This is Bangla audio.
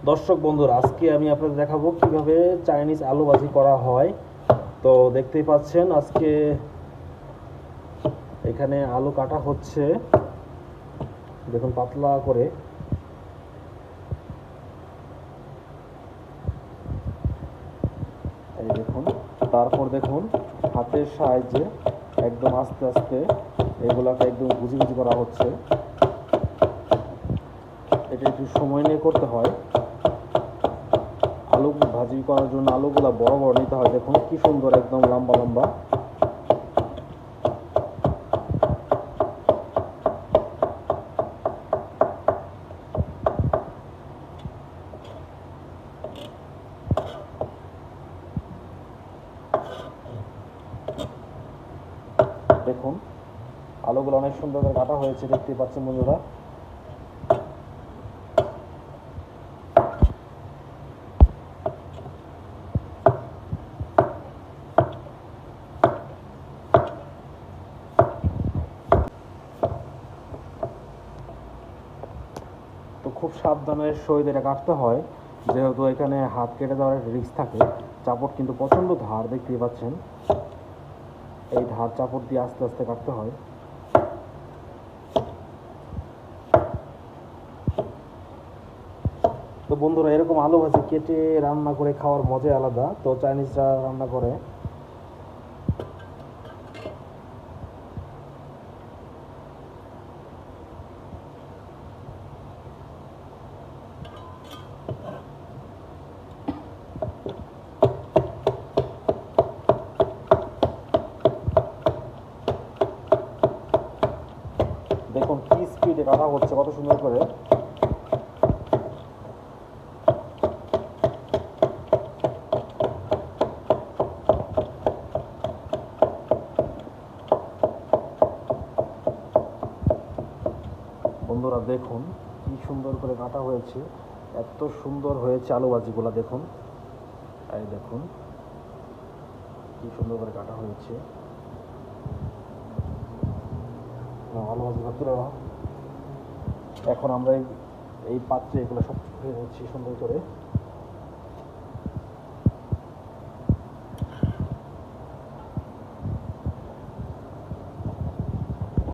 দর্শক বন্ধুরা, আজকে আমি আপনাদের দেখাবো কিভাবে চাইনিজ আলু ভাজি করা হয়। তো দেখতেই পাচ্ছেন আজকে এখানে আলু কাটা হচ্ছে, দেখুন পাতলা করে। এই দেখুন, তারপর দেখুন হাতের সাহায্যে একদম আস্তে আস্তে এগুলাকে একদম গুজি গুজি করা হচ্ছে। এটা একটু সময় নিয়ে করতে হয়। আলু ভাজি করার জন্য আলুগুলা বড় বড় নিতে হয়। দেখুন কি সুন্দর, একদম লম্বা লম্বা। দেখুন আলুগুলো অনেক সুন্দর করে কাটা হয়েছে, দেখতেই পাচ্ছেন বন্ধুরা। তো খুব সাবধানের সহিত এটা কাটতে হয়, যেহেতু এখানে হাত কেটে যাওয়ার একটা রিস্ক থাকে। চাপড় কিন্তু প্রচণ্ড ধার, দেখতেই পাচ্ছেন। এই ধার চাপড় দিয়ে আস্তে আস্তে কাটতে হয়। তো বন্ধুরা, এরকম আলু ভাজি কেটে রান্না করে খাওয়ার মজাই আলাদা। তো চাইনিজরা রান্না করে। দেখুন কি স্পিডে কাটা হচ্ছে, কত সুন্দর করে। বন্ধুরা দেখুন কি সুন্দর করে কাটা হয়েছে, এত সুন্দর হয়েছে আলু ভাজিগুলো। দেখুন, এই দেখুন কি সুন্দর করে কাটা হয়েছে আলু ভাজি ভাতুরা। এখন আমরা এই পাত্রে এগুলো সব হয়ে যাচ্ছে সুন্দর করে।